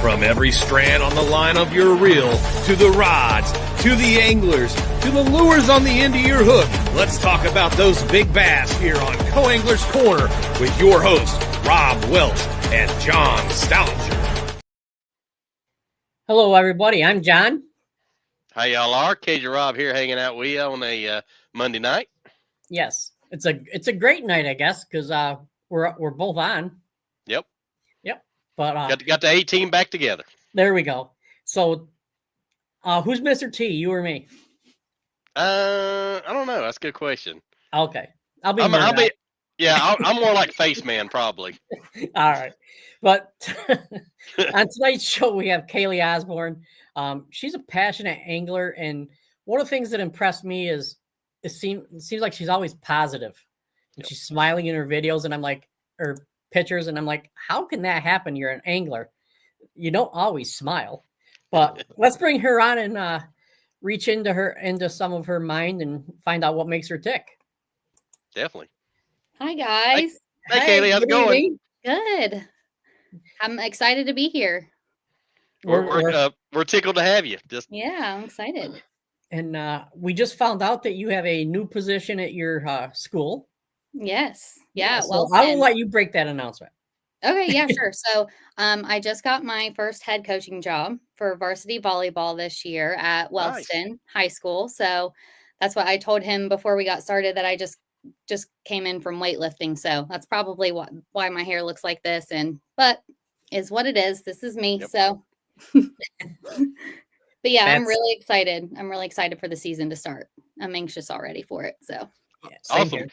From every strand on the line of your reel, to the rods, to the anglers, to the lures on the end of your hook, let's talk about those big bass here on Co-Angler's Corner with your hosts, Rob Welch and John Stoudinger. Hello, everybody. I'm John. Hi, y'all are. Cajun Rob here hanging out with you on a Monday night. Yes, it's a great night, I guess, because we're both on. Yep. But Got the A-team back together. There we go. So, who's Mr. T? You or me? I don't know. That's a good question. Okay, I'm more like face man probably. All right, but on tonight's show we have Kayleigh Osborne. She's a passionate angler, and one of the things that impressed me is it seems like she's always positive, and Yep. she's smiling in her videos, and I'm like, or pictures, and I'm like, how can that happen? You're an angler, you don't always smile. But let's bring her on and reach into some of her mind and find out what makes her tick. Definitely. Hi, guys. Hey, Kayleigh, how's it going? Good. I'm excited to be here. We're tickled to have you. Yeah, I'm excited. And we just found out that you have a new position at your school. Yes. Yeah. So well, I will let you break that announcement. Okay. Yeah, sure. So I just got my first head coaching job for varsity volleyball this year at Wellston High School. So that's what I told him before we got started, that I just came in from weightlifting. So that's probably why my hair looks like this, but is what it is. This is me. Yep. So, but yeah, I'm really excited. I'm really excited for the season to start. I'm anxious already for it. So yeah, awesome. Here.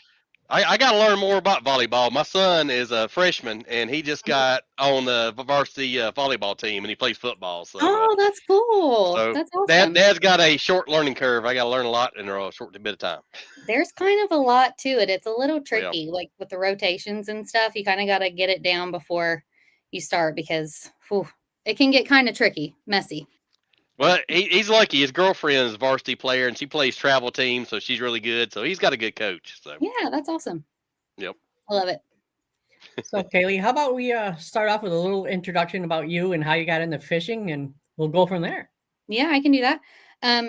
I got to learn more about volleyball. My son is a freshman, and he just got on the varsity volleyball team, and he plays football. So, that's cool. So that's awesome. Dad's got a short learning curve. I got to learn a lot in a short bit of time. There's kind of a lot to it. It's a little tricky, like with the rotations and stuff. You kind of got to get it down before you start, because it can get kind of tricky, messy. Well, he's lucky. His girlfriend is a varsity player, and she plays travel team, so she's really good. So he's got a good coach. So yeah, that's awesome. Yep, I love it. So, Kayleigh, how about we start off with a little introduction about you and how you got into fishing, and we'll go from there. Yeah, I can do that.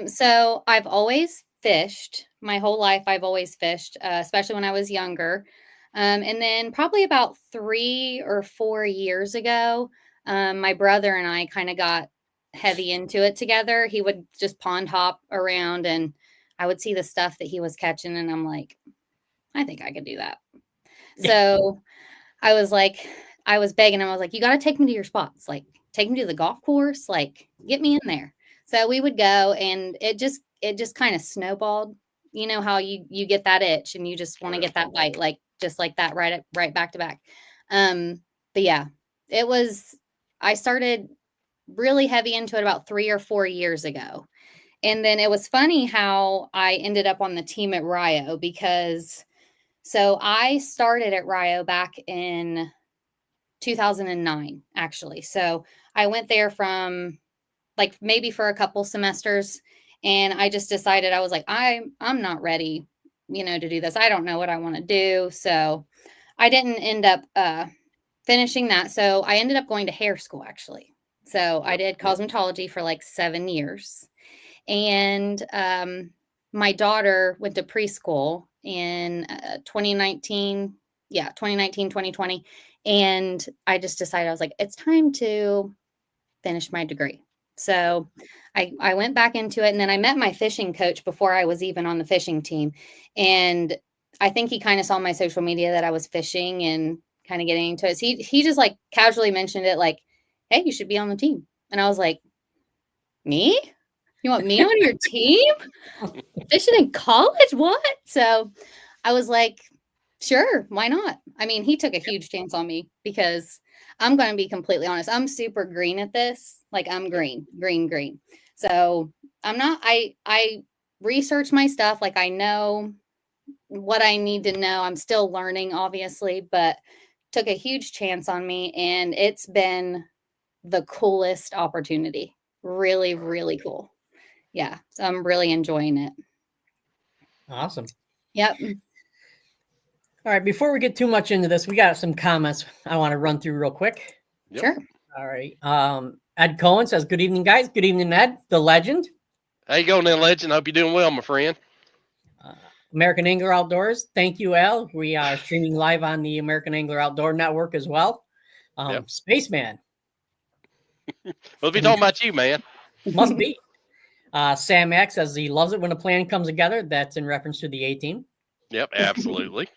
So I've always fished my whole life. I've always fished, especially when I was younger. And then probably about 3 or 4 years ago, my brother and I kind of got heavy into it together. He would just pond hop around, and I would see the stuff that he was catching, and I'm like, I think I could do that. So I was begging him. I was like, you got to take me to your spots. Like, take me to the golf course. Like, get me in there. So we would go, and it just kind of snowballed. You know how you get that itch and you just want to get that bite, like just like that, right back to back. But yeah, I started really heavy into it about 3 or 4 years ago. And then it was funny how I ended up on the team at Rio, because so I started at Rio back in 2009, actually. So I went there from like maybe for a couple semesters, and I just decided, I was like, I'm not ready, to do this. I don't know what I want to do. So I didn't end up finishing that. So I ended up going to hair school, actually. So I did cosmetology for like 7 years. And my daughter went to preschool in 2019. Yeah, 2020. And I just decided, I was like, it's time to finish my degree. So I went back into it. And then I met my fishing coach before I was even on the fishing team. And I think he kind of saw my social media that I was fishing and kind of getting into it. So he just like casually mentioned it, like, hey, you should be on the team. And I was like, me? You want me on your team? Fishing in college? What? So I was like, sure, why not? I mean, he took a huge chance on me, because I'm going to be completely honest. I'm super green at this. Like, I'm green. So I'm not, I research my stuff. Like, I know what I need to know. I'm still learning, obviously, but took a huge chance on me, and it's been the coolest opportunity. Really, really cool. Yeah. So I'm really enjoying it. Awesome. Yep. All right. Before we get too much into this, we got some comments I want to run through real quick. Yep. Sure. All right. Ed Cohen says, good evening, guys. Good evening, Ed, the legend. How you going, then, legend? Hope you're doing well, my friend. American Angler Outdoors. Thank you, Al. We are streaming live on the American Angler Outdoor Network as well. Yep. Spaceman. We'll be talking about you, man. Must be. Sam X says he loves it when a plan comes together. That's in reference to the A-Team. Yep, absolutely.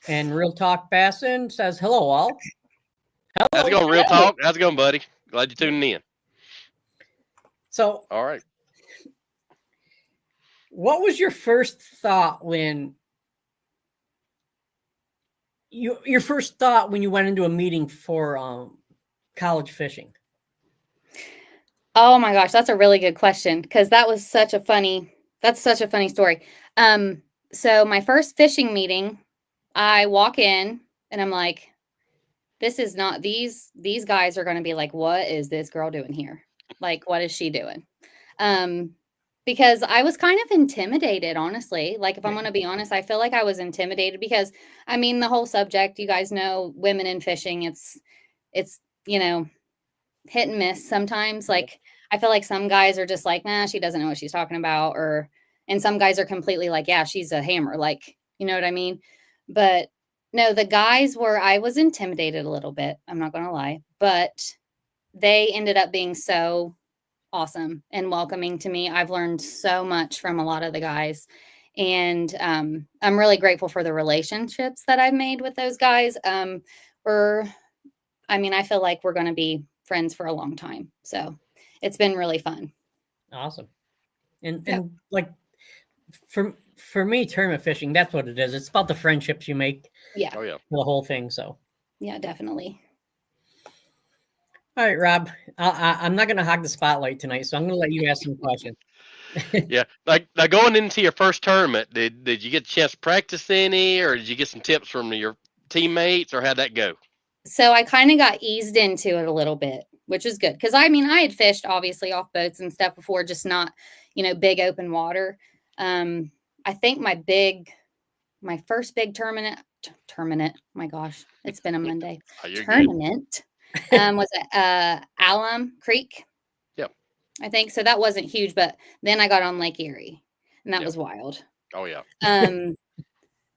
And Real Talk Bassin says, hello, all. Hello. How's it going, Real Talk? How's it going, buddy? Glad you're tuning in. So, all right. What was your first thought when you went into a meeting for college fishing? Oh my gosh, that's a really good question, because that's such a funny story. So my first fishing meeting, I walk in and I'm like, this is not, these guys are going to be like, what is this girl doing here? Like, what is she doing? Because I was kind of intimidated, honestly. Like, if I'm going to be honest, I feel like I was intimidated because, I mean, the whole subject, you guys know, women in fishing, it's, you know, hit and miss sometimes. Like, I feel like some guys are just like, nah, she doesn't know what she's talking about. And some guys are completely like, yeah, she's a hammer. Like, you know what I mean? But no, the guys I was intimidated a little bit. I'm not going to lie, but they ended up being so awesome and welcoming to me. I've learned so much from a lot of the guys, and I'm really grateful for the relationships that I've made with those guys. I feel like we're going to be friends for a long time. So it's been really fun. Awesome. And like for me, tournament fishing, that's what it is. It's about the friendships you make. Yeah. Oh yeah. The whole thing. So yeah, definitely. All right, Rob, I'm not going to hog the spotlight tonight, so I'm going to let you ask some questions. Yeah. Like, now going into your first tournament, did you get a chance to practice any, or did you get some tips from your teammates, or how'd that go? So I kind of got eased into it a little bit, which is good. Because, I mean, I had fished, obviously, off boats and stuff before, just not, big open water. I think my first big tournament, my gosh, it's been a Monday. Tournament was at Alum Creek. Yep. I think so. That wasn't huge, but then I got on Lake Erie, and that was wild. Oh yeah.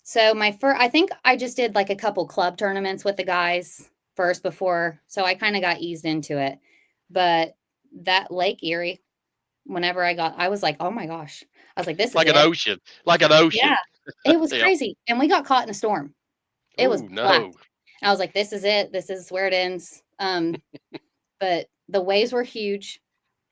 So I think I just did like a couple club tournaments with the guys first before, so I kind of got eased into it. But that Lake Erie, whenever I was like, oh my gosh, I was like, this is like an ocean. Yeah, it was crazy, and we got caught in a storm. It was black. And I was like, this is it. This is where it ends. But the waves were huge.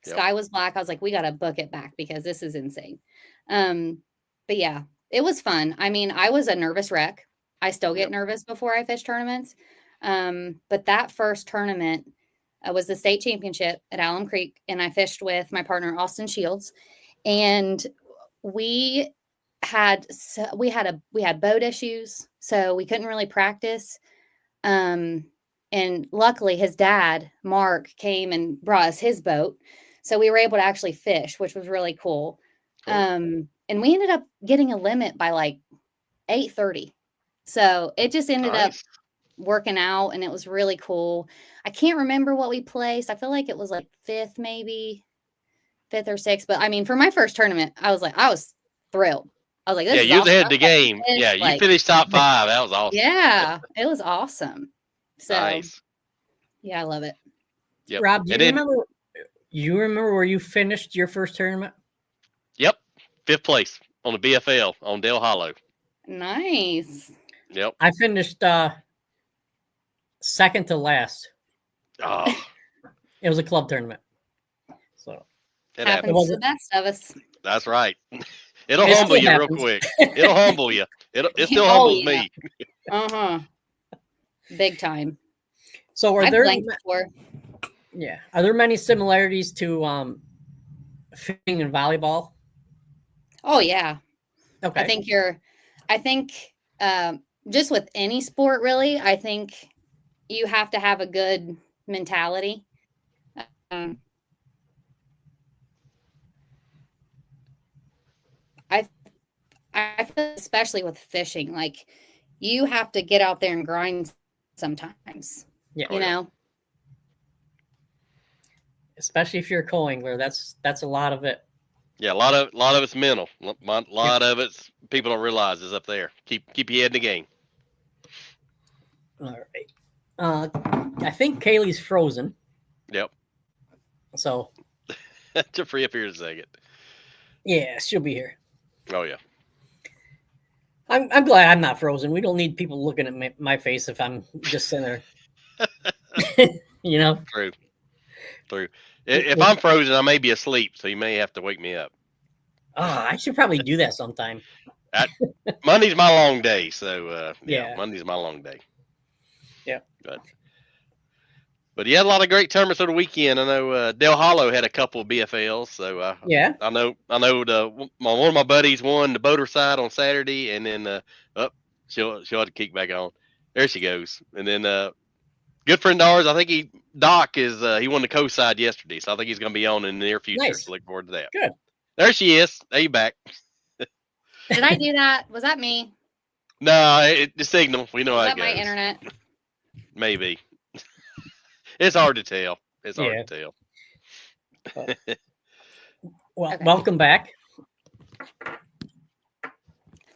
Sky was black. I was like, we got to book it back because this is insane. But yeah, it was fun. I mean, I was a nervous wreck. I still get nervous before I fish tournaments. But that first tournament was the state championship at Alum Creek, and I fished with my partner, Austin Shields. And we had boat issues, so we couldn't really practice. And luckily his dad, Mark, came and brought us his boat. So we were able to actually fish, which was really cool. And we ended up getting a limit by like 8:30. So it just ended up working out, and it was really cool. I can't remember what we placed. I feel like it was like fifth or sixth. But I mean, for my first tournament, I was thrilled. I was like, this is you awesome. had the game. Yeah, you finished top 5. That was awesome. Yeah, it was awesome. So, nice. Yeah, I love it. Yep. Rob, do you remember where you finished your first tournament? Yep. 5th place on the BFL on Dale Hollow. Nice. Yep. I finished second to last. Oh. It was a club tournament. So it happens to the best of us. That's right. It'll humble you real quick. It'll humble you. It still humbles me. Big time. So are there many similarities to fishing and volleyball? Oh yeah. Okay. I think just with any sport, really, I think you have to have a good mentality. I feel, especially with fishing, like you have to get out there and grind sometimes. Yeah. You know? especially if you're a co-angler. That's a lot of it. Yeah, a lot of it's mental. A lot of it's people don't realize is up there. Keep your head in the game. All right. I think Kayleigh's frozen. Yep. So To free up here in a second. yeah, she'll be here. Oh yeah. I'm glad I'm not frozen. We don't need people looking at my face if I'm just sitting there. You know? True. If I'm frozen, I may be asleep, so you may have to wake me up. Oh, I should probably do that sometime. Monday's my long day, so Yeah. Monday's my long day. Yeah. But you had a lot of great tournaments over the weekend. I know Del Hollow had a couple of BFLs, so Yeah. I know one of my buddies won the boater side on Saturday, and then she'll have to kick back on. There she goes. And then good friend of ours, I think Doc is he won the coast side yesterday, so I think he's going to be on in the near future. Nice. So look forward to that. Good. There she is. There you back. Did I do that? Was that me? No, the signal. We know Was how that it goes. my internet? Maybe. It's hard to tell. It's hard to tell. Well, Okay. welcome back.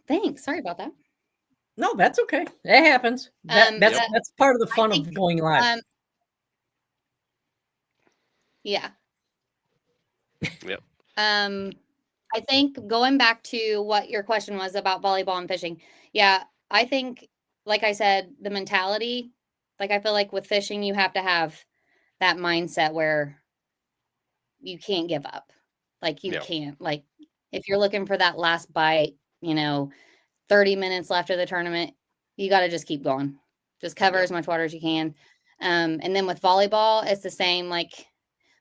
Thanks. Sorry about that. No, that's okay. It happens. That's part of the fun of going live. Yeah. Yep. I think going back to what your question was about volleyball and fishing. Yeah, I think, like I said, the mentality, like I feel like with fishing, you have to have that mindset where you can't give up. Like you can't, like if you're looking for that last bite, 30 minutes left of the tournament, you got to just keep going. Just cover as much water as you can. And then with volleyball, it's the same. Like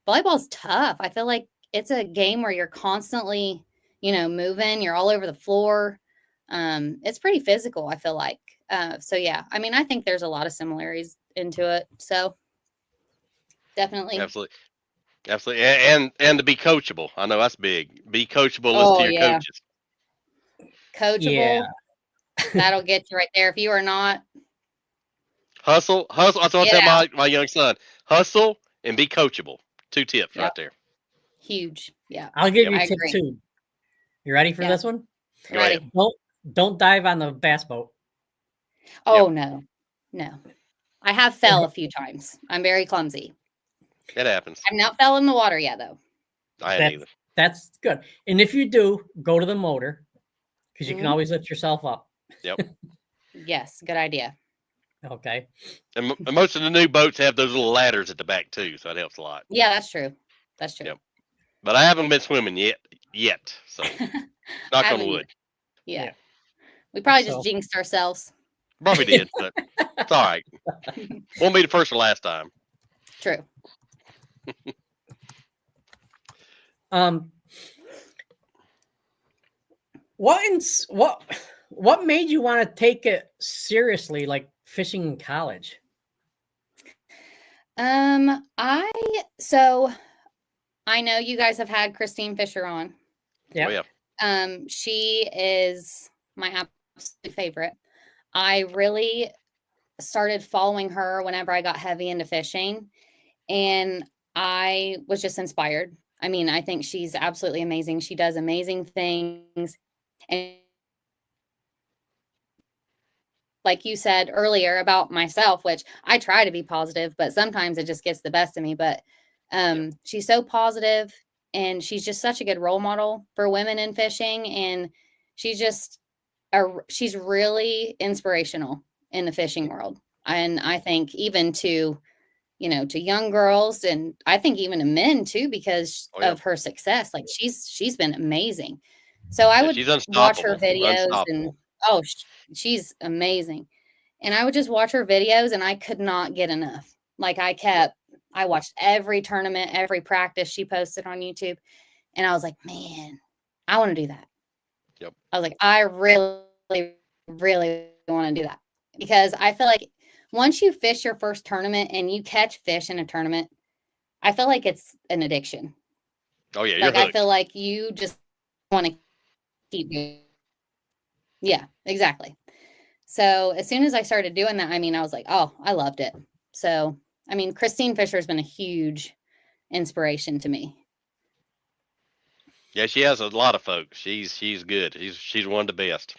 volleyball's tough. I feel like it's a game where you're constantly, moving. You're all over the floor. It's pretty physical, I feel like. So yeah, I mean, I think there's a lot of similarities into it. So definitely. Absolutely. And to be coachable. I know that's big. Be coachable. Listen to your coaches. Coachable. Yeah. That'll get you right there. If you are not. Hustle. That's what I tell my young son. Hustle and be coachable. 2 tips right there. Huge. Yeah. I'll give you tip 2. You ready for this one? Ready. Don't dive on the bass boat. Oh, no. I have fell a few times. I'm very clumsy. It happens. I've not fell in the water yet, though. I haven't either. That's good. And if you do, go to the motor because you can always lift yourself up. Yep. Yes. Good idea. Okay. And most of the new boats have those little ladders at the back too, so it helps a lot. Yeah, that's true. Yep. But I haven't been swimming yet. So knock on wood. Yeah. We probably just jinxed ourselves. Probably did, but it's all right. Won't be the first or last time. True. What made you want to take it seriously, like fishing in college? I know you guys have had Christine Fisher on. Yeah. Oh, yeah. She is my absolute favorite. I really started following her whenever I got heavy into fishing, and I was just inspired. I mean, I think she's absolutely amazing. She does amazing things. And like you said earlier about myself, which I try to be positive, but sometimes it just gets the best of me. But she's so positive, and she's just such a good role model for women in fishing. And she's just she's really inspirational in the fishing world. And I think even to young girls, and I think even to men too, because of her success. Like she's been amazing. So I would watch her videos and she's amazing. And I would just watch her videos and I could not get enough. Like I watched every tournament, every practice she posted on YouTube. And I was like, man, I want to do that. Yep. I was like, I really, really want to do that, because I feel like once you fish your first tournament and you catch fish in a tournament, I feel like it's an addiction. Oh yeah. Like I feel like you just want to keep doing. Yeah, exactly. So as soon as I started doing that, I mean, I was like, oh, I loved it. So, I mean, Christine Fisher has been a huge inspiration to me. Yeah, she has a lot of folks. She's good. She's one of the best.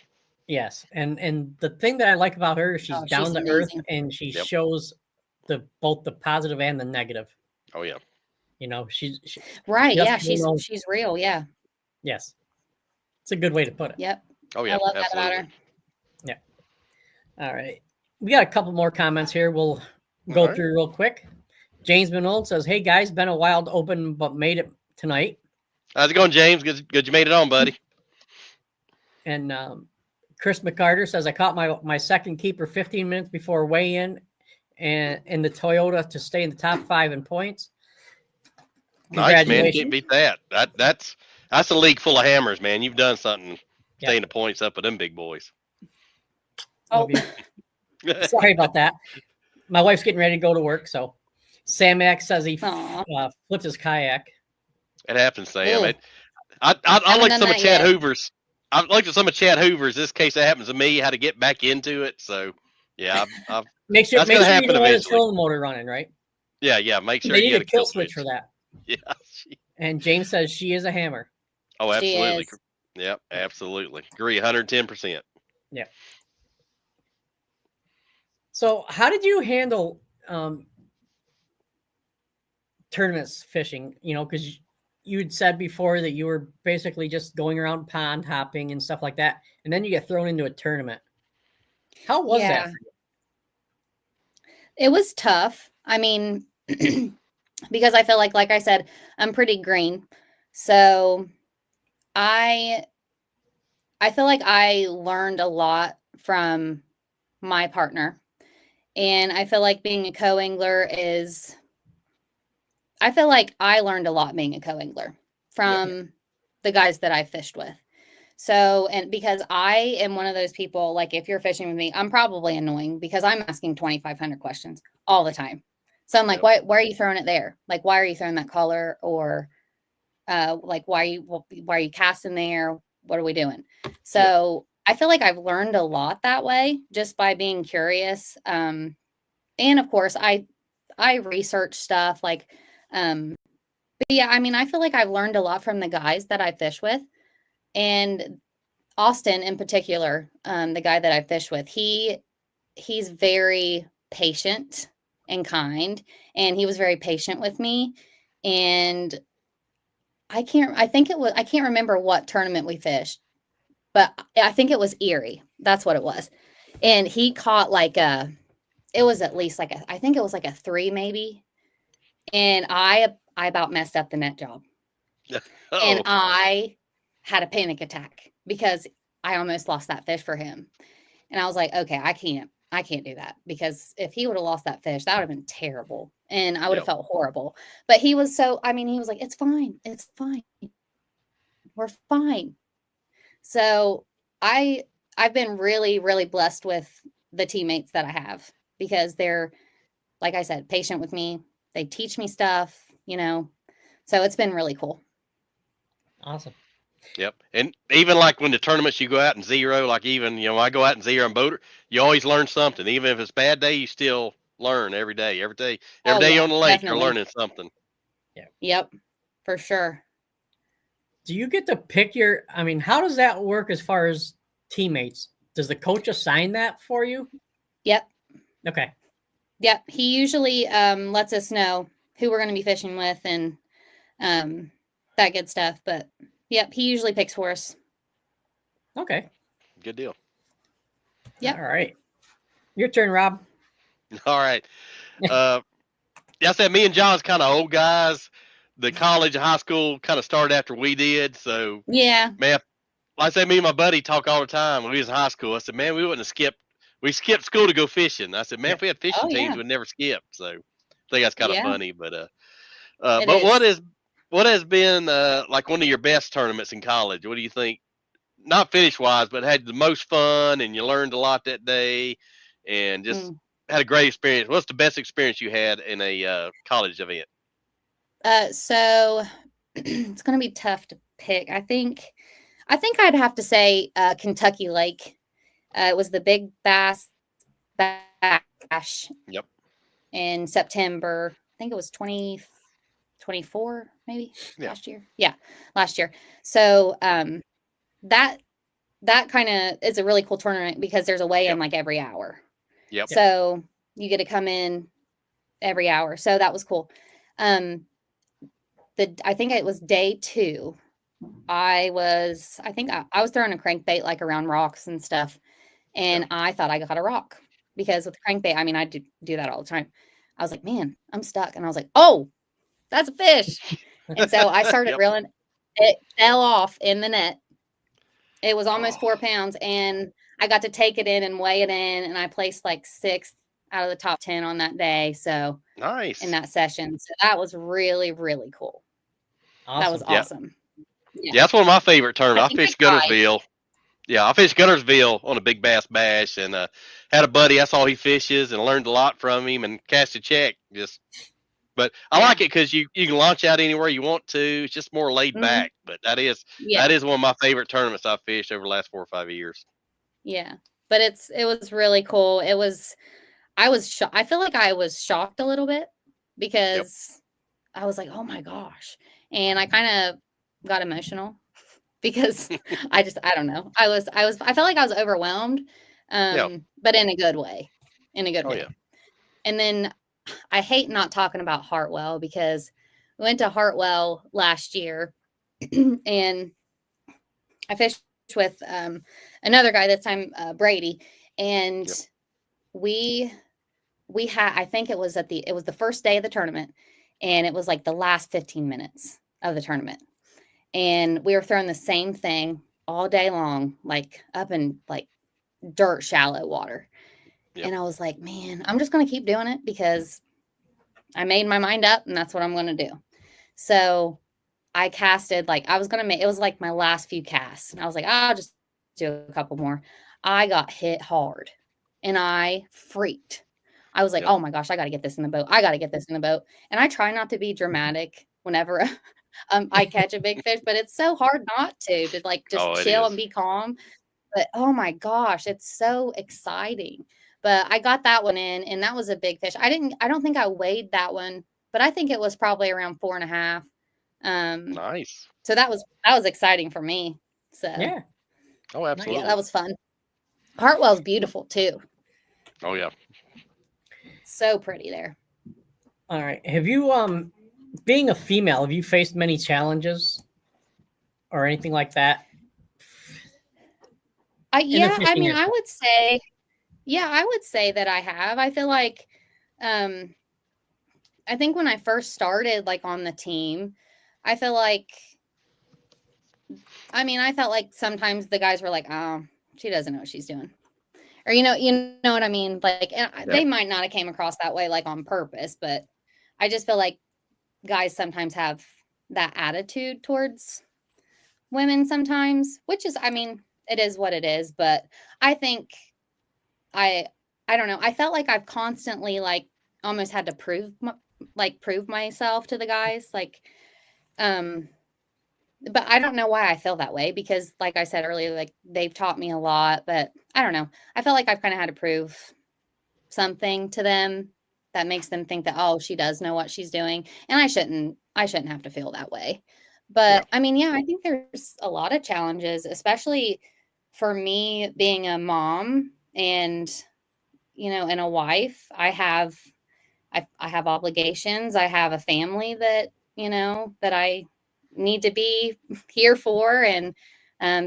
Yes, and the thing that I like about her is she's Oh, down she's to earth amazing. and she Yep. shows both the positive and the negative. Oh yeah. You know, Right. she Yeah. doesn't know- She's real. Yeah. yes, it's a good way to put it. Yep. Oh I yeah. love that Absolutely. about her. Yeah. All right, we got a couple more comments here. We'll go All right. through real quick. James Minold says, "Hey guys, been a wild open, but made it tonight." How's it going, James? Good you made it on, buddy. And Chris McCarter says, "I caught my second keeper 15 minutes before weigh-in, and in the Toyota to stay in the top 5 in points." Nice, man. You Congratulations. can't beat that. That's a league full of hammers, man. You've done something Yeah. staying the points up with them big boys. Oh, Sorry about that. My wife's getting ready to go to work, so Sam Mack says he Aw. flipped his kayak. It happens, Sam. Ugh. I Haven't like done some of that Chad yet. Hoover's. I like some of Chad Hoover's. This case that happens to me, how to get back into it. So yeah, Make sure That's you gonna know happen when the eventually. trolling motor running, right? yeah. Make sure They you need get a kill switch for that. Yeah. And James says she is a hammer. Oh, She absolutely. is. Yep, absolutely. Agree 110%. Yeah. So how did you handle tournaments fishing? You know, because you'd said before that you were basically just going around pond hopping and stuff like that, and then you get thrown into a tournament. How was that? Yeah. For you? It was tough. I mean, because I feel like I said, I'm pretty green. So I feel like I learned a lot from my partner. And I feel like being a co-angler is, I feel like I learned a lot being a co-angler from the guys that I fished with. So, and because I am one of those people, like if you're fishing with me, I'm probably annoying because I'm asking 2,500 questions all the time. So I'm like, Yep. why are you throwing it there? Like, why are you throwing that color? Or like, why are you casting there? What are we doing? So I feel like I've learned a lot that way just by being curious. And of course I research stuff like, but yeah, I mean, I feel like I've learned a lot from the guys that I fish with. And Austin in particular, the guy that I fish with, he's very patient and kind, and he was very patient with me. And I can't remember what tournament we fished, but I think it was Erie. That's what it was. And he caught it was at least I think it was like a 3 maybe. And I about messed up the net job. And I had a panic attack because I almost lost that fish for him. And I was like, okay, I can't do that, because if he would have lost that fish, that would have been terrible. And I would have felt horrible. But he was he was like, it's fine. We're fine. So I've been really, really blessed with the teammates that I have, because they're, like I said, patient with me. They teach me stuff, so it's been really cool. Awesome. Yep. And even like when the tournaments you go out and zero, like even, I go out and zero and boater, you always learn something. Even if it's a bad day, you still learn every day. Every day Oh, you're yeah, on the lake, definitely. you're learning something. Yep, for sure. Do you get to pick how does that work as far as teammates? Does the coach assign that for you? Yep. Okay. Yep. He usually lets us know who we're going to be fishing with and that good stuff. But yep, he usually picks for us. Okay. Good deal. Yep. All right. Your turn, Rob. All right. I said me and John's kind of old guys. The college and high school kind of started after we did. So Yeah. man, like I say, me and my buddy talk all the time when we was in high school. I said, man, we skipped school to go fishing. I said, man, if we had fishing teams, we'd never skip. So I think that's kind of funny. But but what has been like one of your best tournaments in college? What do you think? Not finish wise, but had the most fun and you learned a lot that day and just had a great experience. What's the best experience you had in a college event? So it's going to be tough to pick. I think I'd have to say Kentucky Lake. It was the Big Bass Bash. Yep. In September. I think it was 20 24, maybe Yeah. last year. Yeah, last year. So that kind of is a really cool tournament because there's a weigh-in like every hour. Yep. So you get to come in every hour. So that was cool. I think it was day 2. I was throwing a crankbait like around rocks and stuff. And I thought I got a rock because with the crankbait, I mean, I do that all the time. I was like, man, I'm stuck. And I was like, oh, that's a fish. And so I started reeling. It fell off in the net. It was almost 4 pounds. And I got to take it in and weigh it in. And I placed like 6th out of the top 10 on that day. So nice in that session. So that was really, really cool. Awesome. That was awesome. Yeah, that's one of my favorite tournaments. I fished Guntersville. Yeah, I fished Guntersville on a big bass bash, and had a buddy. That's all he fishes, and learned a lot from him, and cashed a check. But I like it because you can launch out anywhere you want to. It's just more laid back. But that is one of my favorite tournaments I've fished over the last 4 or 5 years. Yeah, but it was really cool. I feel like I was shocked a little bit because I was like, oh my gosh, and I kind of got emotional. Because I don't know. I felt like I was overwhelmed, but in a good way, way. Yeah. And then I hate not talking about Hartwell because we went to Hartwell last year and I fished with another guy this time, Brady. And we had, I think it was the first day of the tournament and it was like the last 15 minutes of the tournament. And we were throwing the same thing all day long, like up in like dirt, shallow water. Yep. And I was like, man, I'm just going to keep doing it because I made my mind up and that's what I'm going to do. So I casted it was like my last few casts. And I was like, I'll just do a couple more. I got hit hard and I freaked. I was like, oh my gosh, I got to get this in the boat. And I try not to be dramatic whenever I catch a big fish, but it's so hard not to like just chill and be calm. But oh my gosh, it's so exciting. But I got that one in and that was a big fish. I don't think I weighed that one, but I think it was probably around 4.5. Nice. So that was exciting for me. So yeah. Oh, absolutely. Yeah, that was fun. Hartwell's beautiful too. Oh yeah. So pretty there. All right. Have you being a female, have you faced many challenges or anything like that? I would say that I have. I feel like I think when I first started like on the team, I felt like sometimes the guys were like, oh, she doesn't know what she's doing. Or you know what I mean? Like they might not have came across that way like on purpose, but I just feel like guys sometimes have that attitude towards women sometimes, which is, I mean, it is what it is. But I think I don't know. I felt like I've constantly like almost had to prove myself to the guys. Like, but I don't know why I feel that way because like I said earlier, like they've taught me a lot, but I don't know. I felt like I've kind of had to prove something to them that makes them think that, oh, she does know what she's doing. And I shouldn't have to feel that way. But I mean, I think there's a lot of challenges, especially for me being a mom and, and a wife. I have obligations. I have a family that, that I need to be here for. And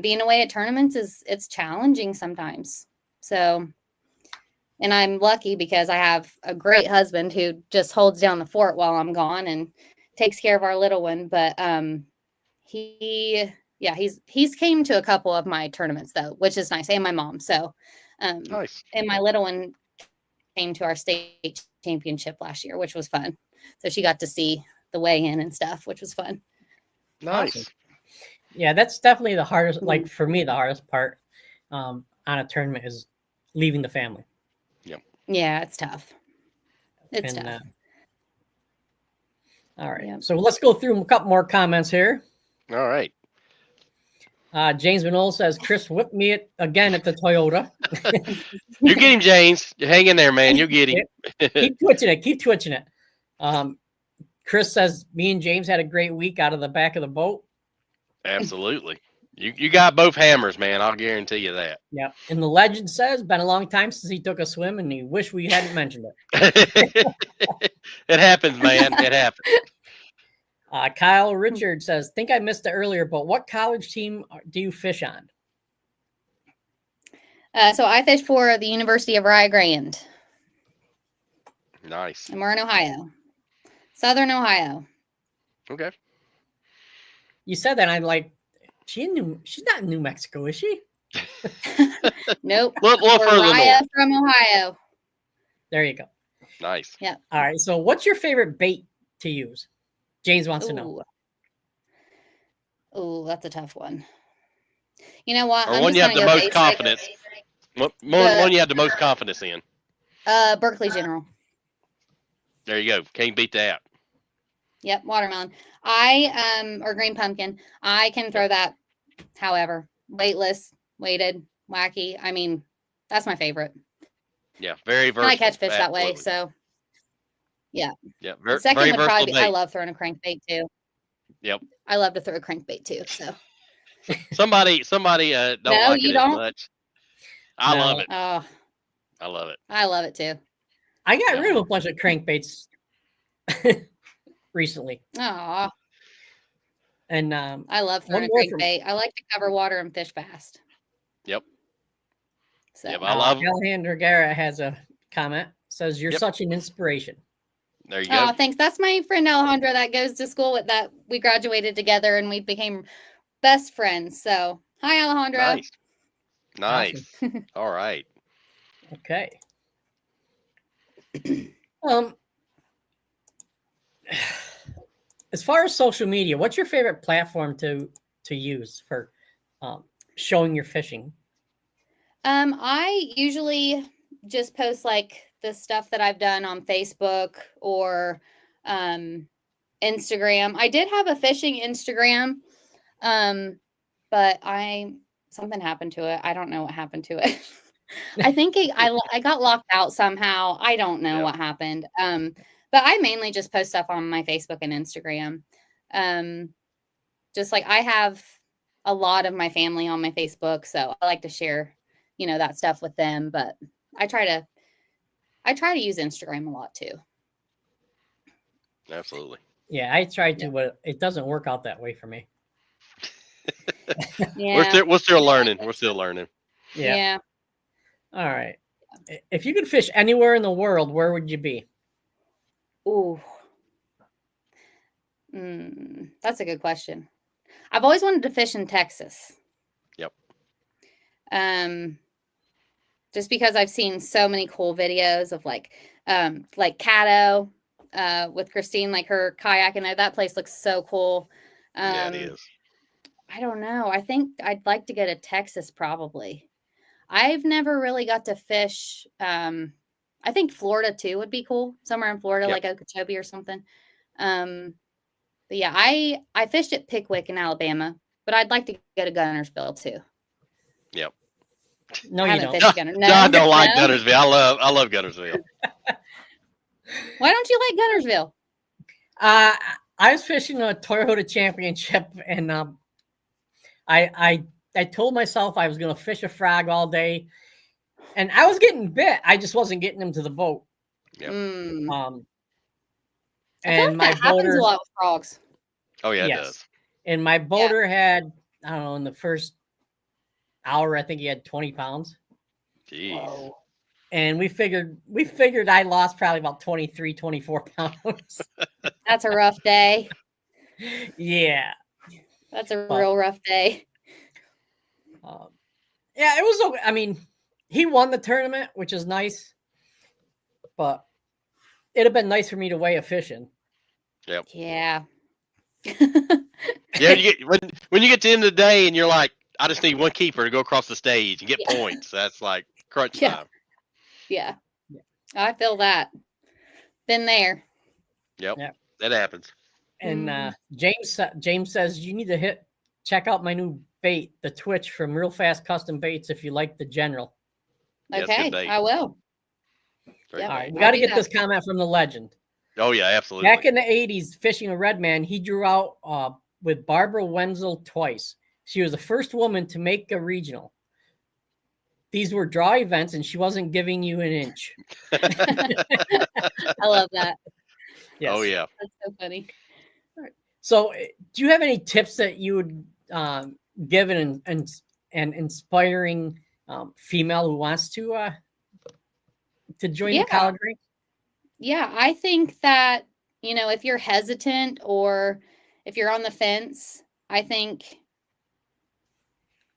being away at tournaments it's challenging sometimes. So, and I'm lucky because I have a great husband who just holds down the fort while I'm gone and takes care of our little one. But he's came to a couple of my tournaments though, which is nice, and my mom. So nice. And my little one came to our state championship last year, which was fun. So she got to see the weigh-in and stuff, which was fun. Nice. Awesome. Yeah, that's definitely the hardest. Like for me, the hardest part on a tournament is leaving the family. Yeah, it's tough. It's tough. All right. So let's go through a couple more comments here. All right. James Manol says, Chris whipped me again at the Toyota. You get him, James. Hang in there, man. You'll get him. Keep twitching it. Chris says me and James had a great week out of the back of the boat. Absolutely. You got both hammers, man. I'll guarantee you that. Yeah. And the legend says been a long time since he took a swim, and he wish we hadn't mentioned it. It happens, man. It happens. Kyle Richard says, think I missed it earlier, but what college team do you fish on? So I fish for the University of Rio Grande. Nice. And we're in Ohio. Southern Ohio. Okay. You said that, and I'm like, she's not in New Mexico, is she? Nope. A little We're further Rio north. from Ohio. There you go. Nice. Yeah. All right. So what's your favorite bait to use? James wants to know. Oh, that's a tough one. You know what? Or one you have the most confidence. One you have the most confidence in. Berkeley General. There you go. Can't beat that. Yep, watermelon. Or green pumpkin. I can throw that however. Weightless, weighted, wacky. I mean, that's my favorite. Yeah, very versatile. And I catch fish that way, so yeah. Yeah, Second very would probably be, versatile I bait. love throwing a crankbait too. Yep. I love to throw a crankbait too. So Somebody don't No, like you it don't? as much. I love it. oh, I love it. I love it too. I got rid of a bunch of crankbaits recently. Oh, And I love throwing a One more from- crankbait. I like to cover water and fish fast. Yep. So Yep, I love Alejandro Guerra has a comment. Says you're Yep. such an inspiration. There you go. Oh, thanks. That's my friend Alejandra that goes to school with that. We graduated together and we became best friends. So hi, Alejandra. Nice. All right. Okay. As far as social media, what's your favorite platform to use for showing your fishing? I usually just post like the stuff that I've done on Facebook or Instagram. I did have a fishing Instagram, but something happened to it. I don't know what happened to it. I think I got locked out somehow. I don't know what happened. But I mainly just post stuff on my Facebook and Instagram. Just like I have a lot of my family on my Facebook, so I like to share, that stuff with them. But I try to use Instagram a lot too. Absolutely. Yeah, I tried to, but it doesn't work out that way for me. Yeah. We're still learning. We're still learning. Yeah. All right. If you could fish anywhere in the world, where would you be? Ooh. That's a good question. I've always wanted to fish in Texas. Yep. Just because I've seen so many cool videos of like Caddo, with Christine, like her kayaking. That place looks so cool. Yeah, it is. I don't know. I think I'd like to go to Texas probably. I've never really got to fish. I think Florida too would be cool. Somewhere in Florida, like Okeechobee or something. But yeah, I fished at Pickwick in Alabama, but I'd like to go to Gunnersville too. No, I you don't. John don't like Gunnersville. I love Gunnersville. Why don't you like Gunnersville? I was fishing a Toyota Championship, and I told myself I was going to fish a frog all day, and I was getting bit. I just wasn't getting them to the boat. Yep. And my that happens boater, a lot with frogs. Oh yeah, Yes. it does. and my boater had, I don't know, in the first hour, I think he had 20 pounds. Jeez. And we figured I lost probably about 23, 24 pounds. That's a rough day. Yeah. That's a real rough day. Yeah, it was okay. I mean, he won the tournament, which is nice. But it'd have been nice for me to weigh a fishing. Yep. Yeah. Yeah, when you get to the end of the day and you're like, I just need one keeper to go across the stage and get points. That's like crunch time. Yeah. I feel that. Been there. Yep. That happens. And James says you need to check out my new bait, the Twitch from Real Fast Custom Baits, if you like the general. Yeah, Okay, I will. Great All right, bait. we got to I'll do get this comment from the legend. Oh yeah, absolutely. Back in the 80s, fishing a redman, he drew out with Barbara Wenzel twice. She was the first woman to make a regional. These were draw events, and she wasn't giving you an inch. I love that. Yes. Oh yeah. That's so funny. So, do you have any tips that you would give an inspiring female who wants to join the college ranks? Yeah, I think that, if you're hesitant or if you're on the fence, I think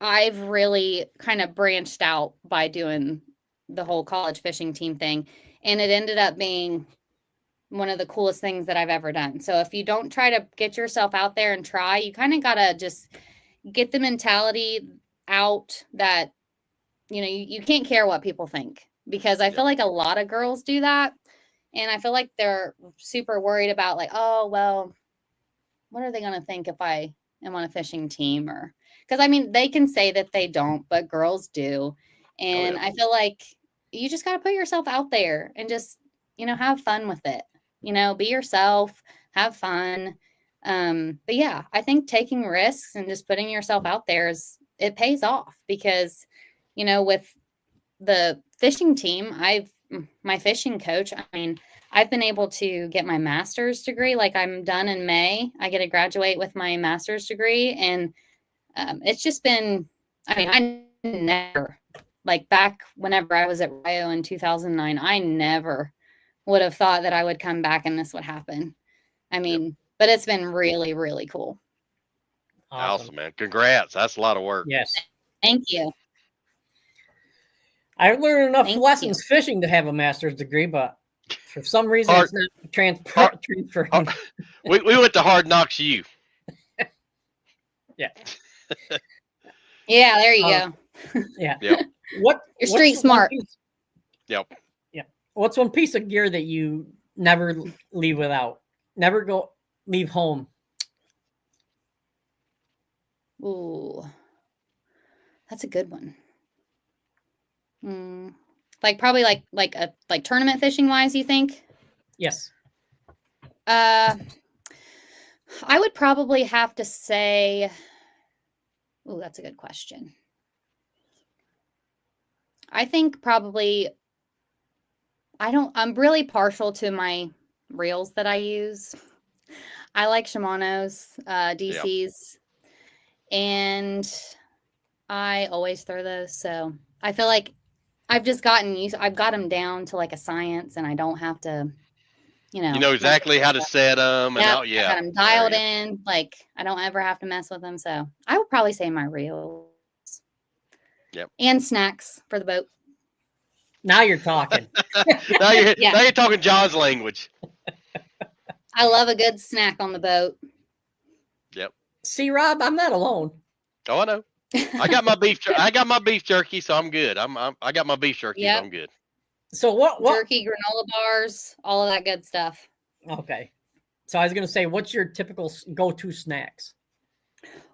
I've really kind of branched out by doing the whole college fishing team thing. And it ended up being one of the coolest things that I've ever done. So if you don't try to get yourself out there and try, you kind of got to just get the mentality out that, you can't care what people think, because I feel like a lot of girls do that. And I feel like they're super worried about like, oh, well, what are they going to think if I am on a fishing team? Or because I mean, they can say that they don't, but girls do. And I feel like you just got to put yourself out there and just, have fun with it. Be yourself, have fun. But yeah, I think taking risks and just putting yourself out there it pays off, because, with the fishing team, my fishing coach, I mean, I've been able to get my master's degree. Like, I'm done in May. I get to graduate with my master's degree. And it's just been, I mean, I never, like back whenever I was at Rio in 2009, I never would have thought that I would come back and this would happen. I mean, but it's been really, really cool. Awesome, man. Congrats. That's a lot of work. Yes. Thank you. I learned enough lessons fishing to have a master's degree, but for some reason it's not transferring. We went to Hard Knocks U. Yeah. Yeah, there you go. Yeah. Yep. You're street smart. Yep. Yeah. What's one piece of gear that you never leave without? Never leave home? Ooh, that's a good one. Like probably like tournament fishing wise, you think? Yes. I would probably have to say, oh, that's a good question. I think probably, I'm really partial to my reels that I use. I like Shimano's, DC's, and I always throw those. So I feel like I've got them down to like a science, and I don't have to, You know exactly how to set them. And I got them dialed in. Like, I don't ever have to mess with them. So I would probably say my reels. Yep. And snacks for the boat. Now you're talking. now you're talking John's language. I love a good snack on the boat. Yep. See, Rob, I'm not alone. Oh, I know. I got my beef. I got my beef jerky, so I'm good. I got my beef jerky, so I'm good. So what? Jerky, granola bars, all of that good stuff. Okay. So I was going to say, what's your typical go-to snacks?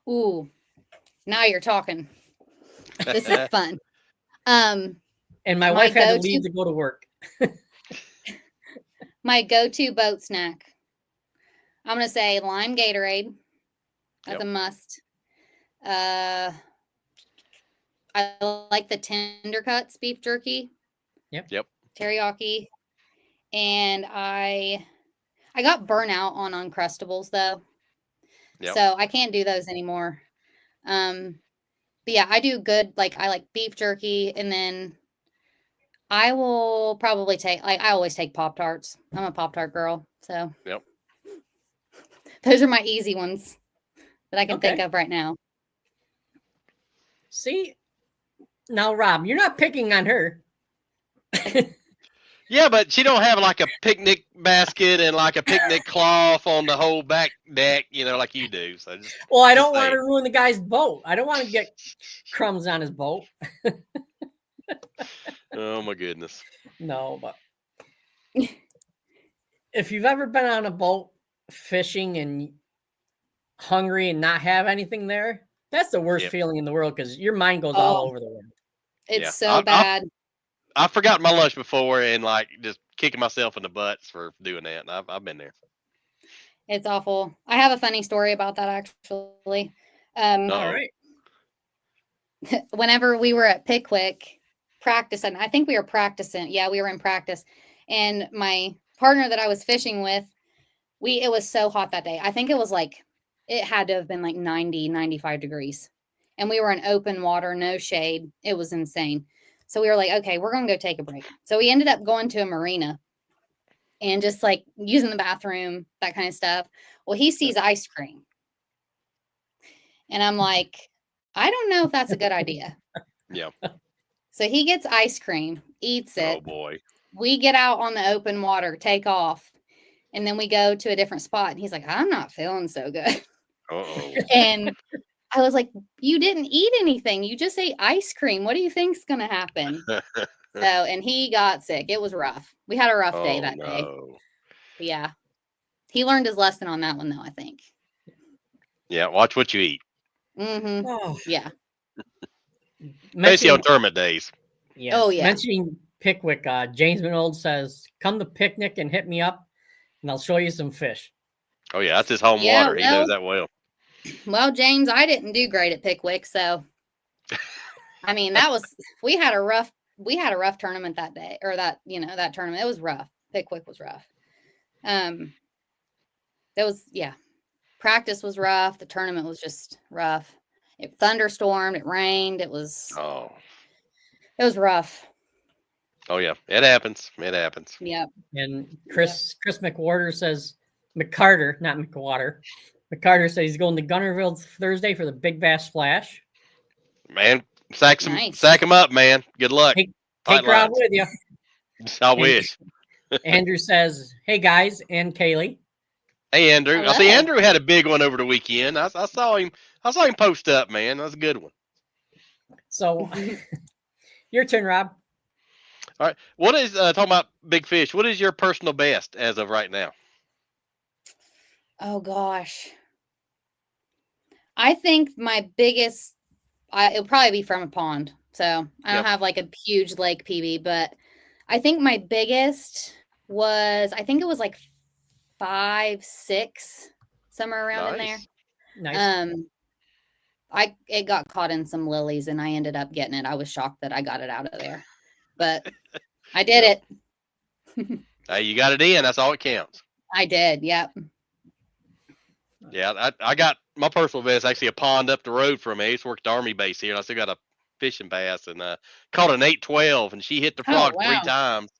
Ooh, now you're talking. This is fun. And my wife had to leave to go to work. My go-to boat snack, I'm going to say lime Gatorade. That's a must. I like the Tender Cuts beef jerky. Yep. Teriyaki. And I got burnout on Uncrustables though. Yep. So I can't do those anymore. But yeah, I do good. Like, I like beef jerky, and then I will probably I always take Pop-Tarts. I'm a Pop-Tart girl. So yep. Those are my easy ones that I can think of right now. See, now Rob, you're not picking on her. Yeah, but she don't have like a picnic basket and like a picnic cloth on the whole back deck, like you do. So well, I don't want to ruin the guy's boat. I don't want to get crumbs on his boat. Oh my goodness. No, but if you've ever been on a boat fishing and hungry and not have anything there, that's the worst feeling in the world, because your mind goes all over the world. It's so bad. I forgot my lunch before and like just kicking myself in the butts for doing that. And I've been there. It's awful. I have a funny story about that actually. Uh-oh. All right. Whenever we were at Pickwick practicing, I think we were practicing. Yeah, we were in practice. And my partner that I was fishing with, it was so hot that day. I think it was like, it had to have been like 90, 95 degrees. And we were in open water, no shade. It was insane. So we were like, okay, we're going to go take a break. So we ended up going to a marina and just like using the bathroom, that kind of stuff. Well, he sees ice cream. And I'm like, I don't know if that's a good idea. Yeah. So he gets ice cream, eats it. Oh boy. We get out on the open water, take off, and then we go to a different spot. And he's like, I'm not feeling so good. Uh-oh. And I was like, you didn't eat anything. You just ate ice cream. What do you think's going to happen? So, and he got sick. It was rough. We had a rough day that day. But yeah. He learned his lesson on that one, though, I think. Yeah. Watch what you eat. Mm-hmm. Oh, Yeah. Especially on tournament days. Yes. Oh, yeah. Mentioning Pickwick, James Minold says, come to picnic and hit me up, and I'll show you some fish. Oh, yeah. That's his home Yeah, water. He knows that well. Well, James, I didn't do great at Pickwick, so I mean, we had a rough tournament that day, or that tournament. It was rough. Pickwick was rough. Practice was rough. The tournament was just rough. It thunderstormed, it rained, it was rough. Oh yeah, it happens. It happens. Yep. And Chris McWhorter says, McCarter, not McWater. McCarter says he's going to Gunnerville Thursday for the Big Bass Splash. Man, sack him up, man. Good luck. Take Rob with you. I wish. Andrew says, hey guys, and Kayleigh. Hey Andrew. Hello. I see Andrew had a big one over the weekend. I saw him post up, man. That was a good one. So your turn, Rob. All right. What is talking about big fish? What is your personal best as of right now? Oh gosh. I think my biggest it'll probably be from a pond. So I don't have like a huge lake PB, but I think my biggest was, I think it was like 5, 6, somewhere around in there. Nice. It got caught in some lilies and I ended up getting it. I was shocked that I got it out of there, but I did it. Hey, you got it in. That's all it counts. I did. Yep. Yeah, I got my personal best actually a pond up the road from me. I used to work at the Army base here, and I still got a fishing bass and caught an 812, and she hit the frog 3 times.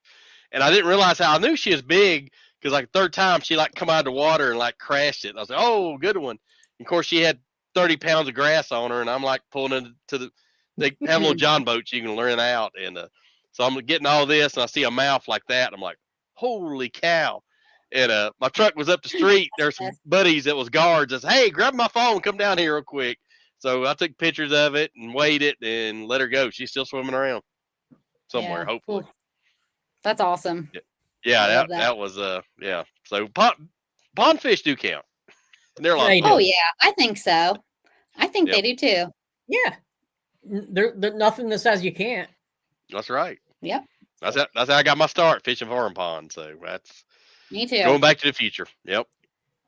And I didn't realize how I knew she was big because like third time she like come out of the water and like crashed it. And I was like, oh, good one. And of course she had 30 pounds of grass on her, and I'm like pulling into they have little John boats you can learn out, and so I'm getting all this, and I see a mouth like that, and I'm like, holy cow. And my truck was up the street. There's some buddies that was guards. I said, hey, grab my phone, come down here real quick. So I took pictures of it and weighed it and let her go. She's still swimming around somewhere, hopefully. That's awesome. Yeah, that was yeah. So pond fish do count. And they're like, oh yeah, I think so. I think they do too. Yeah, there's nothing that says you can't. That's right. Yep. That's how I got my start fishing farm pond. So that's me too. Going back to the future. Yep.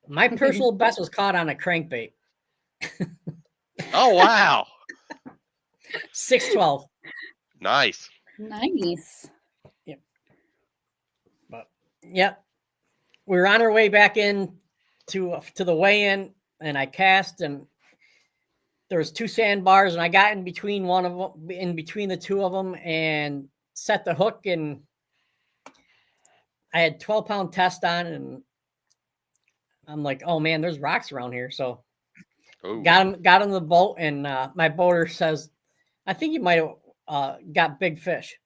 My personal best was caught on a crankbait. Oh wow. 612. Nice. Yep. But yep. We were on our way back in to the weigh-in, and I cast, and there was 2 sandbars, and I got in between the 2 of them, and set the hook, and I had 12-pound test on, and I'm like, oh man, there's rocks around here. So got in the boat, and my boater says, I think you might have got big fish.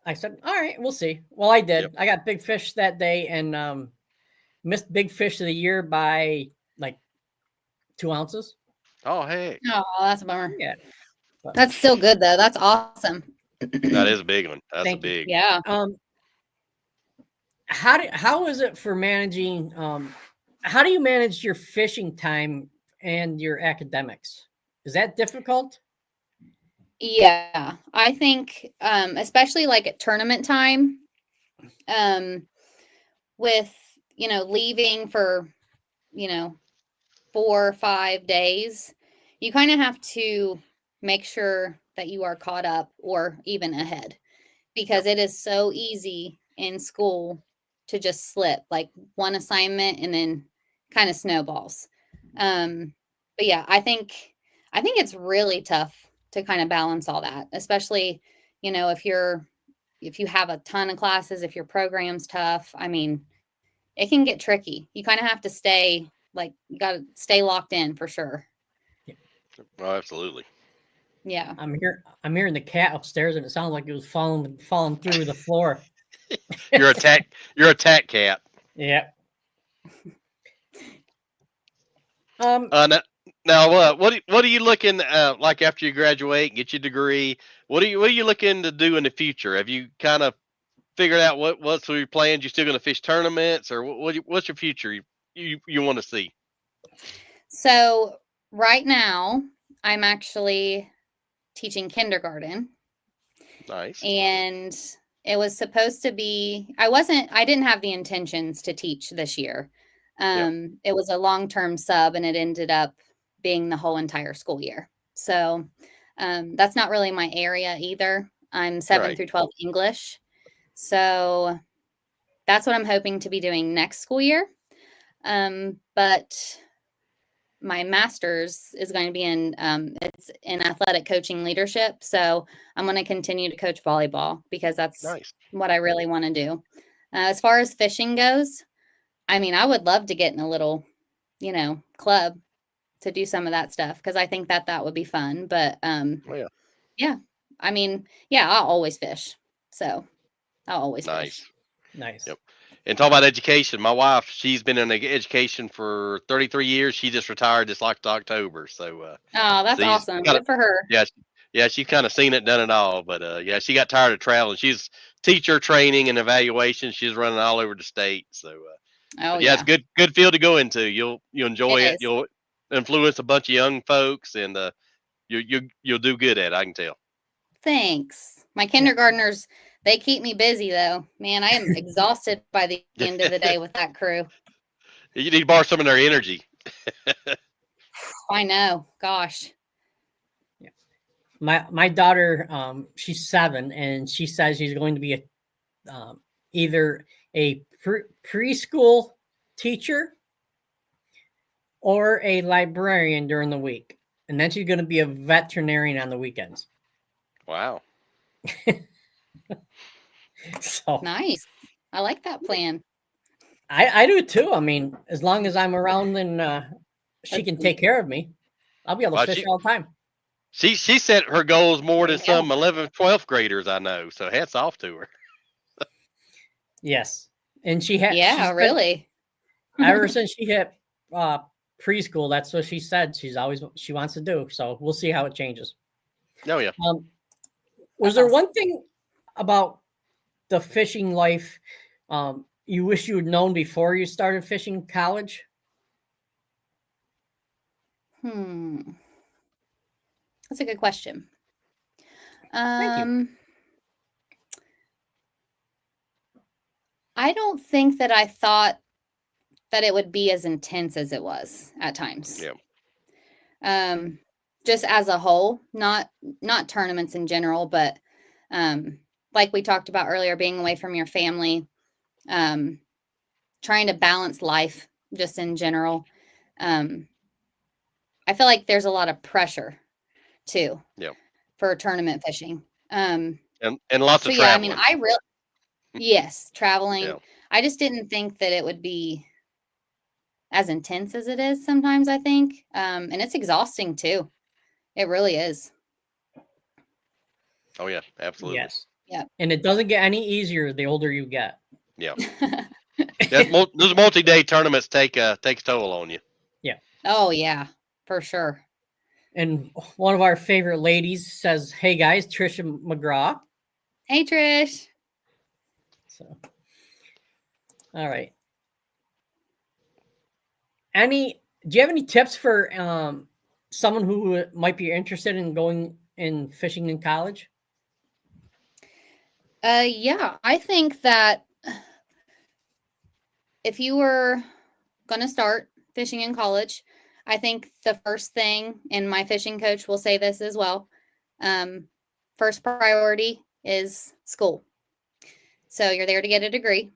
I said, all right, we'll see. Well, I did. Yep. I got big fish that day, and missed big fish of the year by like 2 ounces. Oh, hey. Oh, that's a bummer. Yeah. But that's still good though. That's awesome. That is a big one. That's big. Yeah. How is it for managing? How do you manage your fishing time and your academics? Is that difficult? Yeah, I think, especially like at tournament time, With, leaving for, 4 or 5 days, you kind of have to make sure that you are caught up or even ahead, because it is so easy in school to just slip like one assignment and then kind of snowballs. But yeah, I think it's really tough to kind of balance all that, especially, if you have a ton of classes, if your program's tough. I mean, it can get tricky. You kind of have to you got to stay locked in for sure. Oh, absolutely. Yeah. I'm hearing the cat upstairs, and it sounds like it was falling through the floor. You're a tat cat. Yeah. Now, what are you looking like after you graduate and get your degree? What are you looking to do in the future? Have you kind of figured out what's your plans? You still going to fish tournaments, or what's your future you want to see? So right now, I'm actually teaching kindergarten, Nice. and it was supposed to be. I didn't have the intentions to teach this year. It was a long-term sub, and it ended up being the whole entire school year. So that's not really my area either. I'm 7 through 12 English. So that's what I'm hoping to be doing next school year. But my master's is going to be it's in athletic coaching leadership. So I'm going to continue to coach volleyball because that's Nice. what I really want to do. As far as fishing goes, I mean, I would love to get in a little, club to do some of that stuff, because I think that would be fun. But yeah, I mean, yeah, I'll always fish. So I'll always fish. Nice. Yep. And talk about education. My wife, she's been in education for 33 years. She just retired this last October. So oh, that's awesome. Good for her. Yeah, she's kind of seen it, done it all. But yeah, she got tired of traveling. She's teacher training and evaluation. She's running all over the state. So it's good field to go into. You'll enjoy it. You'll influence a bunch of young folks, and you'll do good at it, I can tell. Thanks. My kindergartners, they keep me busy though. Man, I am exhausted by the end of the day with that crew. You need to borrow some of their energy. I know. Gosh. Yeah. My daughter, she's 7, and she says she's going to be either a preschool teacher or a librarian during the week, and then she's going to be a veterinarian on the weekends. Wow. So nice. I like that plan. I do too. I mean, as long as I'm around and she can take care of me, I'll be able to fish all the time. She set her goals more than some 11th, 12th graders I know. So hats off to her. Yes, and she had. Yeah, really. Ever since she hit preschool, that's what she said. She wants to do. So we'll see how it changes. Oh yeah. Was there one thing about the fishing life you wish you had known before you started fishing college? That's a good question. Thank you. I don't think that I thought that it would be as intense as it was at times. Yeah. Just as a whole, not tournaments in general, but like we talked about earlier, being away from your family, trying to balance life just in general. I feel like there's a lot of pressure too. Yeah. For tournament fishing. And lots of traveling. Yeah, I mean, yes, traveling. Yeah. I just didn't think that it would be as intense as it is sometimes, I think. And it's exhausting too. It really is. Oh yeah, absolutely. Yes. Yeah. And it doesn't get any easier the older you get. Yeah. Those multi-day tournaments take a toll on you. Yeah. Oh yeah, for sure. And one of our favorite ladies says, "Hey guys, Trisha McGraw." Hey Trish. So, all right. Do you have any tips for someone who might be interested in going in fishing in college? Yeah, I think that if you were going to start fishing in college, I think the first thing, and my fishing coach will say this as well, first priority is school. So you're there to get a degree,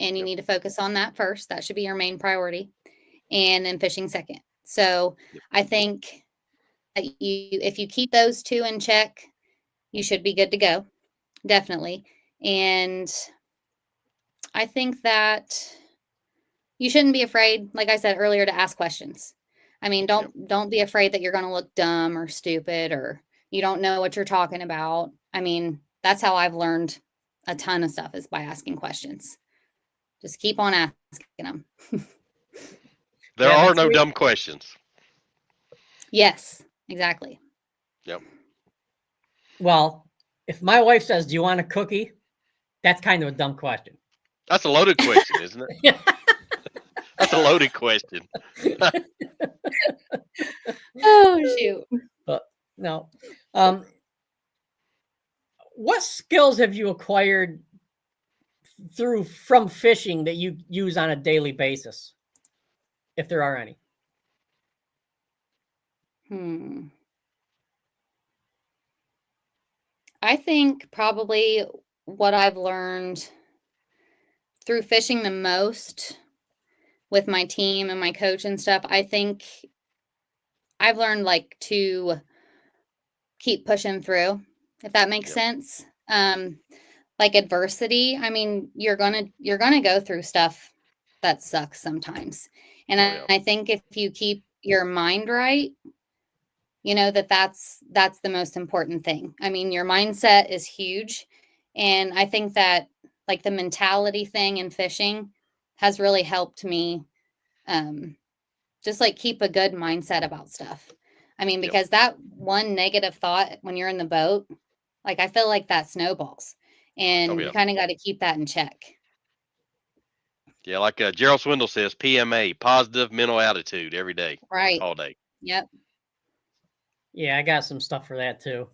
and you need to focus on that first. That should be your main priority. And then fishing second. So I think that if you keep those two in check, you should be good to go. Definitely. And I think that you shouldn't be afraid, like I said earlier, to ask questions. I mean, don't be afraid that you're going to look dumb or stupid or you don't know what you're talking about. I mean, that's how I've learned a ton of stuff, is by asking questions. Just keep on asking them. There are no dumb questions. Yes, exactly. Yep. Well, if my wife says, "Do you want a cookie?" That's kind of a dumb question. That's a loaded question, isn't it? That's a loaded question. Oh, shoot. But no. What skills have you acquired from fishing that you use on a daily basis, if there are any? I think probably what I've learned through fishing the most with my team and my coach and stuff, I think I've learned like to keep pushing through, if that makes sense. Like adversity. I mean, you're gonna go through stuff that sucks sometimes. And I think if you keep your mind right, you know, that's the most important thing. I mean, your mindset is huge. And I think that like the mentality thing in fishing has really helped me just like keep a good mindset about stuff. I mean, because that one negative thought when you're in the boat, like I feel like that snowballs, and you kind of got to keep that in check. Yeah, like Gerald Swindle says, PMA, positive mental attitude, every day, right, all day. Yep. Yeah, I got some stuff for that too.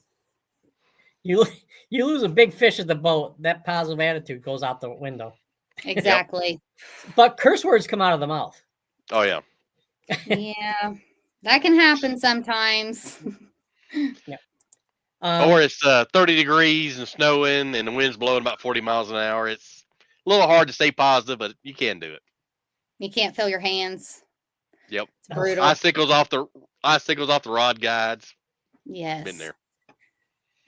You lose a big fish at the boat, that positive attitude goes out the window. Exactly. But curse words come out of the mouth. Oh yeah. Yeah, that can happen sometimes. Yeah. Or it's 30 degrees and snowing and the wind's blowing about 40 miles an hour. It's a little hard to stay positive, but you can do it. You can't feel your hands. Yep. It's brutal. Icicles off the rod guides. Yes. Been there.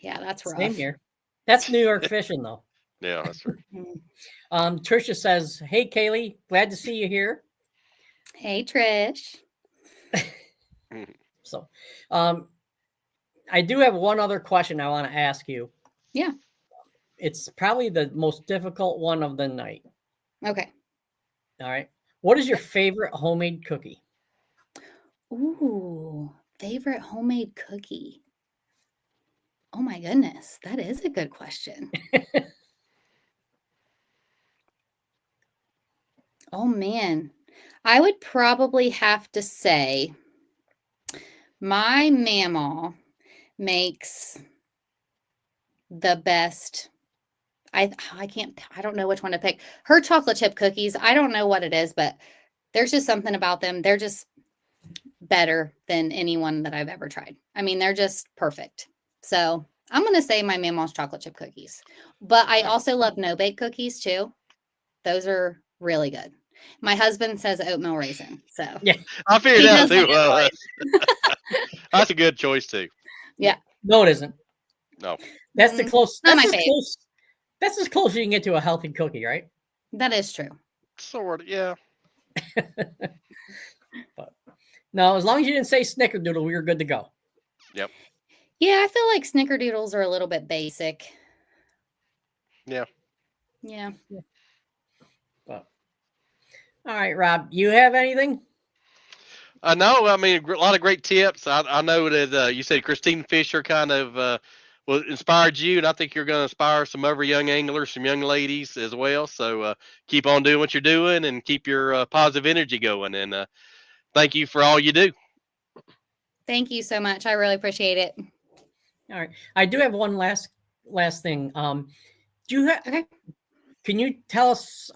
Yeah, that's rough. Same here. That's New York fishing, though. Yeah, that's true. Trisha says, "Hey, Kayleigh, glad to see you here." Hey, Trish. So, I do have one other question I want to ask you. Yeah. It's probably the most difficult one of the night. Okay. All right. What is your favorite homemade cookie? Ooh, favorite homemade cookie. Oh my goodness, that is a good question. Oh man, I would probably have to say my mamaw makes the best. I don't know which one to pick. Her chocolate chip cookies, I don't know what it is, but there's just something about them. They're just better than anyone that I've ever tried. I mean, they're just perfect. So I'm going to say my mamaw's chocolate chip cookies, but I also love no-bake cookies too. Those are really good. My husband says oatmeal raisin. So yeah, I figured out too. That's a good choice too. Yeah. No, it isn't. No. That's the close. Not That's my as fave. close. That's as close as you can get to a healthy cookie, right? That is true. Sort of, yeah. But no, as long as you didn't say snickerdoodle, we were good to go. Yep. Yeah, I feel like snickerdoodles are a little bit basic. Yeah. Yeah. But all right, Rob, you have anything? No, I mean, a lot of great tips. I know that you said Christine Fisher kind of inspired you, and I think you're going to inspire some other young anglers, some young ladies as well. So keep on doing what you're doing and keep your positive energy going. And thank you for all you do. Thank you so much. I really appreciate it. All right, I do have one last thing. Do you have? Okay. Can you tell us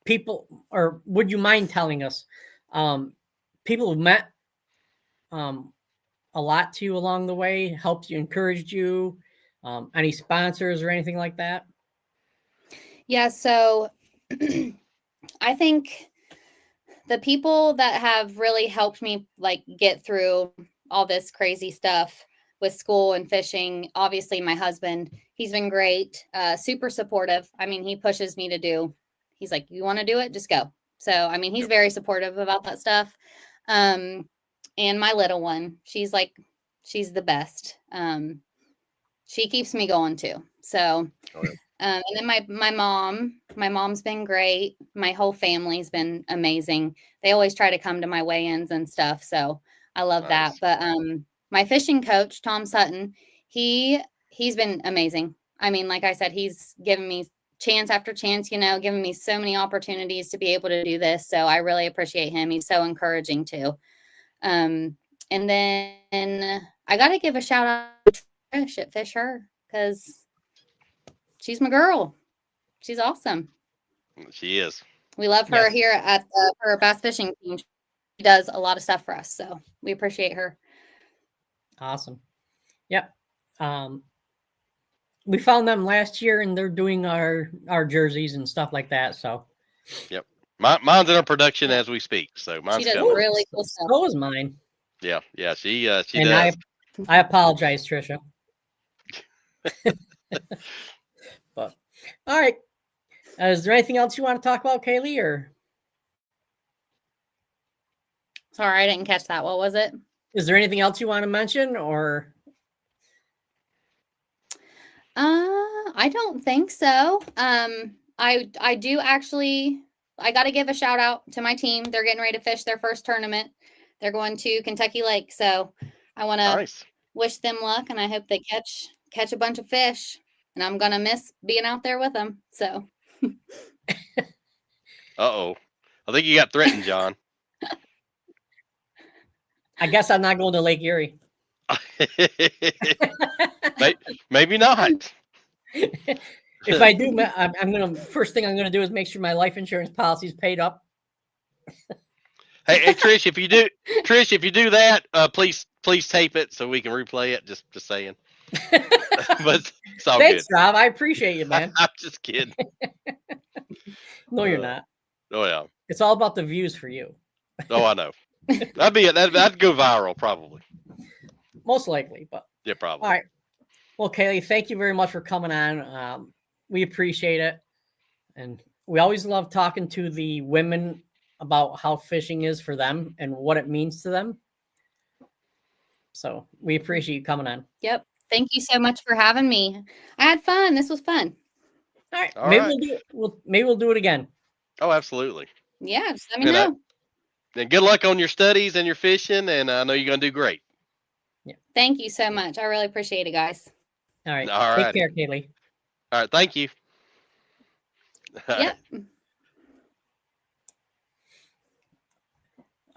people, or would you mind telling us, people who've met a lot to you along the way, helped you, encouraged you, any sponsors or anything like that? Yeah, so I think the people that have really helped me like get through all this crazy stuff with school and fishing, obviously my husband, he's been great, super supportive. I mean, he pushes me to do, he's like, you want to do it, just go. So, I mean, he's very supportive about that stuff. And my little one, she's the best. She keeps me going too. So, and then my mom's been great. My whole family's been amazing. They always try to come to my weigh-ins and stuff. So I love that. But my fishing coach, Tom Sutton, he's been amazing. I mean, like I said, he's given me chance after chance, giving me so many opportunities to be able to do this. So I really appreciate him. He's so encouraging too. And then I got to give a shout out to Trish at Fish Her, because she's my girl. She's awesome. She is. We love her here at her bass fishing team. She does a lot of stuff for us, so we appreciate her. Awesome. Yep. We found them last year, and they're doing our jerseys and stuff like that. So. Yep. Mine's in our production as we speak. So mine's she does coming. really cool stuff. So is mine. Yeah. She and does. I apologize, Trisha. But all right. Is there anything else you want to talk about, Kayleigh? Or sorry, I didn't catch that. What was it? Is there anything else you want to mention, or? I don't think so. I do actually. I got to give a shout out to my team. They're getting ready to fish their first tournament. They're going to Kentucky Lake, so I want to wish them luck, and I hope they catch a bunch of fish. And I'm gonna miss being out there with them. So. Uh-oh. I think you got threatened, John. I guess I'm not going to Lake Erie. Maybe not. If I do, first thing I'm gonna do is make sure my life insurance policy is paid up. Hey, Trish, if you do that, please tape it so we can replay it. Just saying. But it's all Thanks, good. Rob. I appreciate you, man. I'm just kidding. No, you're not. Oh yeah. It's all about the views for you. Oh, I know. That'd go viral probably. Most likely, but yeah, probably. All right. Well, Kayleigh, thank you very much for coming on. We appreciate it, and we always love talking to the women about how fishing is for them and what it means to them. So we appreciate you coming on. Yep. Thank you so much for having me. I had fun. This was fun. All right. Maybe we'll do it again. Oh, absolutely. Yeah, just let me know. And good luck on your studies and your fishing, and I know you're going to do great. Yeah. Thank you so much. I really appreciate it, guys. All right. All right. Take care, Kayleigh. All right. Thank you. Yep.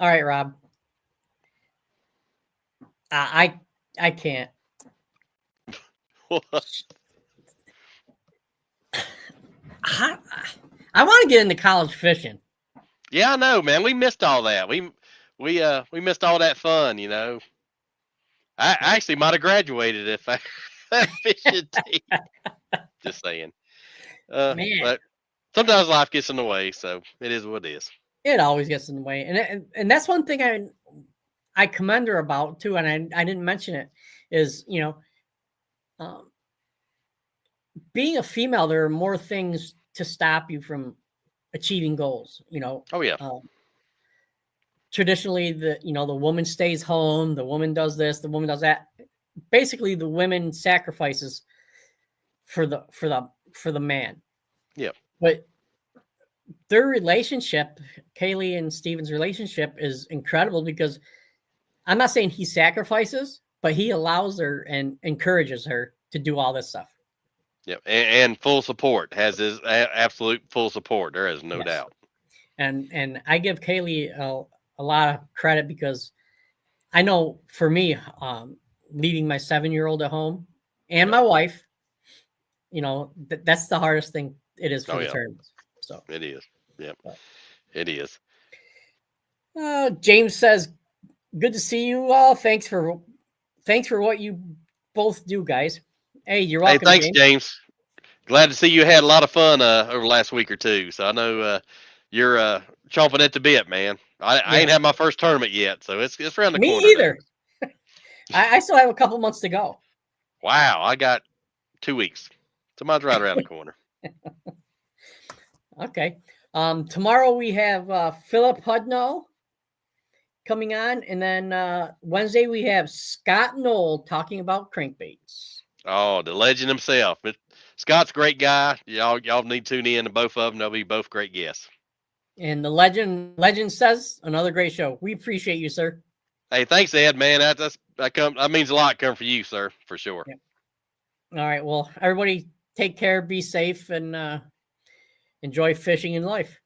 All right, Rob. I can't. I want to get into college fishing. Yeah, I know, man. We missed all that. We missed all that fun, I actually might have graduated if I fishing team. Just saying. But sometimes life gets in the way, so it is what it is. It always gets in the way, and that's one thing I commend her about too, and I didn't mention it, is being a female, there are more things to stop you from achieving goals. Oh yeah. Traditionally, the woman stays home, the woman does this, the woman does that. Basically, the women sacrifices for the man. Yeah. But their relationship, Kayleigh and Steven's relationship, is incredible, because I'm not saying he sacrifices, but he allows her and encourages her to do all this stuff. Yeah, and full support, has his absolute full support. There is no doubt. And I give Kayleigh a lot of credit, because I know for me, leaving my 7-year-old at home and my wife, that's the hardest thing it is for the tournaments. So it is. Yep. It is. James says, "Good to see you all. Thanks for what you both do, guys." Hey, you're welcome. Hey, thanks, James. Glad to see you had a lot of fun over the last week or two. So I know you're chomping at the bit, man. I ain't had my first tournament yet, so it's around the Me corner. either. I still have a couple months to go. Wow, I got 2 weeks. So mine's right around the corner. Okay. Tomorrow we have Philip Hudnall coming on, and then Wednesday we have Scott Knoll talking about crankbaits. Oh, the legend himself. Scott's a great guy. Y'all need to tune in to both of them. They'll be both great guests. And the legend says, another great show. We appreciate you, sir. Hey, thanks, Ed, man. That means a lot coming for you, sir, for sure. Yeah. All right. Well, everybody take care, be safe, and enjoy fishing in life.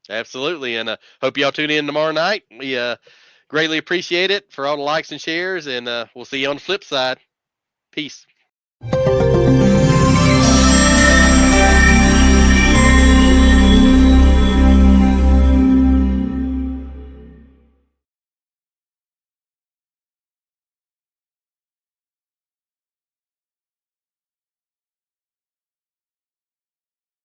Absolutely. And hope y'all tune in tomorrow night. We greatly appreciate it for all the likes and shares, and we'll see you on the flip side. Peace.